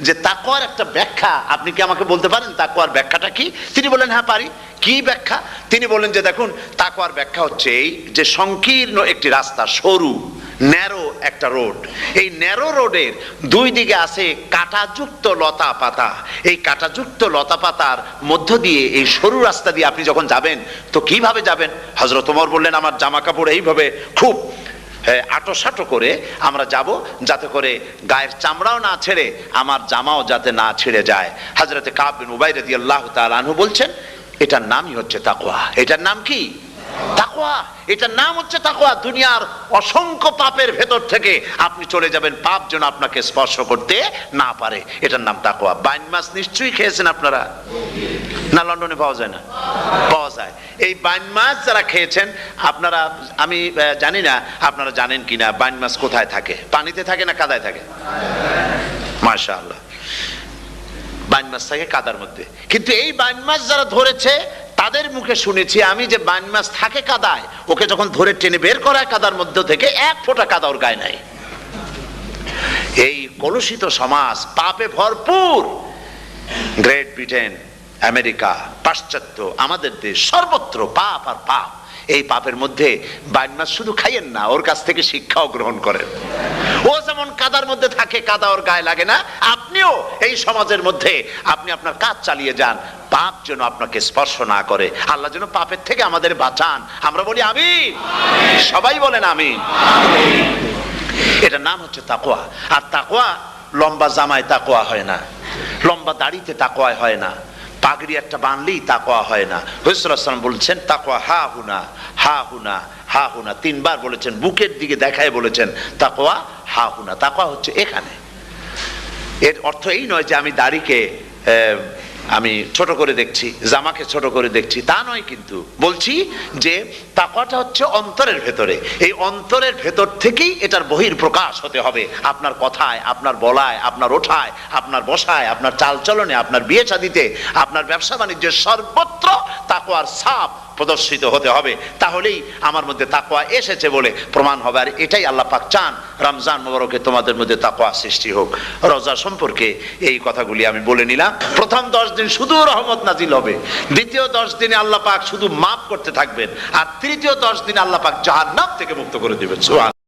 যে তাকওয়ার একটা ব্যাখ্যা আপনি কি আমাকে বলতে পারেন তাকওয়ার ব্যাখ্যাটা কি? তিনি বলেন হ্যাঁ পারি। কি ব্যাখ্যা? তিনি বলেন যে দেখুন, তাকওয়ার ব্যাখ্যা হচ্ছে এই যে সংকীর্ণ একটি রাস্তা, সরু ন্যারো একটা রোড, এই ন্যারো রোডের দুই দিকে আছে কাঁটাযুক্ত লতা পাতা। এই কাঁটাযুক্ত লতা পাতার মধ্য দিয়ে এই সরু রাস্তা দিয়ে আপনি যখন যাবেন তো কিভাবে যাবেন? হযরত ওমর বললেন আমার জামা কাপড় এইভাবে খুব আটোসাটো করে আমরা যাব, যাতে করে গায়ের চামড়াও না ছেড়ে আমার জামাও যাতে না ছিঁড়ে যায়। হযরতে কাব বিন উবাই রাদিয়াল্লাহু তাআলা আনহু বলছেন এটার নামই হচ্ছে তাকওয়া। এটার নাম কি? তাকওয়া। এটার নাম হচ্ছে তাকওয়া। দুনিয়ার অসংখ্য পাপের ভেতর থেকে আপনি চলে যাবেন, পাপ যেন আপনাকে স্পর্শ করতে না পারে। এটার নাম তাকওয়া। বাইন মাছ নিশ্চয়ই খেয়েছেন আপনারা, না লন্ডনে পাওয়া যায় না? পাওয়া যায়। এই বাইন মাছ যারা খেয়েছেন আপনারা, আমি জানি না আপনারা জানেন কিনা বাইন মাছ কোথায় থাকে, পানিতে থাকে না কাদায় থাকে? মাশাআল্লাহ, বাইন মাছ থাকে কাদার মধ্যে। কিন্তু এই বাইন মাছ যারা ধরেছে তাদের মুখে শুনেছি আমি যে বাইন মাছ থাকে কাদায়, ওকে যখন ধরে টেনে বের করায় কাদার মধ্যে থেকে এক ফোঁটা কাদা ওর গায়ে নাই। এই কলুষিত সমাজ, পাপে ভরপুর, গ্রেট ব্রিটেন, আমেরিকা, পাশ্চাত্য, আমাদের দেশ, সর্বত্র পাপ আর পাপ। এই পাপের মধ্যে বাইন মাছ শুধু খাইয়েন না, ওর কাছ থেকে শিক্ষাও গ্রহণ করেন। ও যেমন কাদার মধ্যে থাকে, কাদা ওর গায়ে লাগে না, আপনিও এই সমাজের মধ্যে আপনি আপনার কাজ চালিয়ে যান, পাপ যেন আপনাকে স্পর্শ না করে। আল্লাহ যেন পাপের থেকে আমাদের বাঁচান। আমরা বলি আমিন, সবাই বলেন আমিন। এটার নাম হচ্ছে তাকওয়া। আর তাকওয়া লম্বা জামায় তাকওয়া হয় না, লম্বা দাড়িতে তাকওয়া হয় না, পাগড়ি একটা বানলেই তাকওয়া হয় না। রাসূলুল্লাহ সাল্লাল্লাহু আলাইহি ওয়াসাল্লাম বলেছেন তাকওয়া হা হুনা, হা হুনা, হা হুনা, তিনবার বলেছেন, বুকের দিকে দেখায় বলেছেন তাকওয়া হা হুনা। তাকওয়া হচ্ছে এখানে। এর অর্থ এই নয় যে আমি দাড়িকে আমি ছোট করে দেখছি, জামাকে ছোট করে দেখছি, তা নয়। কিন্তু বলছি যে তাকওয়াটা হচ্ছে অন্তরের ভেতরে। এই অন্তরের ভেতর থেকেই এটার বহির প্রকাশ হতে হবে। আপনার কথায়, আপনার বলায়, আপনার ওঠায়, আপনার বসায়, আপনার চালচলনে, আপনার বিয়ে শাদিতে, আপনার ব্যবসা বাণিজ্যের সর্বত্র তাকওয়ার ছাপ প্রদর্শিত হতে হবে। তাহলেই আমার মধ্যে তাকওয়া এসেছে বলে প্রমাণ হবে। আর এটাই আল্লাহ পাক চান, রমজান মোবারকে তোমাদের মধ্যে তাকওয়া সৃষ্টি হোক। রোজা সম্পর্কে এই কথাগুলি আমি বলে নিলাম। প্রথম 10 দিন শুধু রহমত নাজিল হবে, দ্বিতীয় 10 দিনে আল্লাহ পাক শুধু মাফ করতে থাকবেন, আর তৃতীয় 10 দিন আল্লাহ পাক জাহান্নাম থেকে মুক্ত করে দিবেন। সুবহান।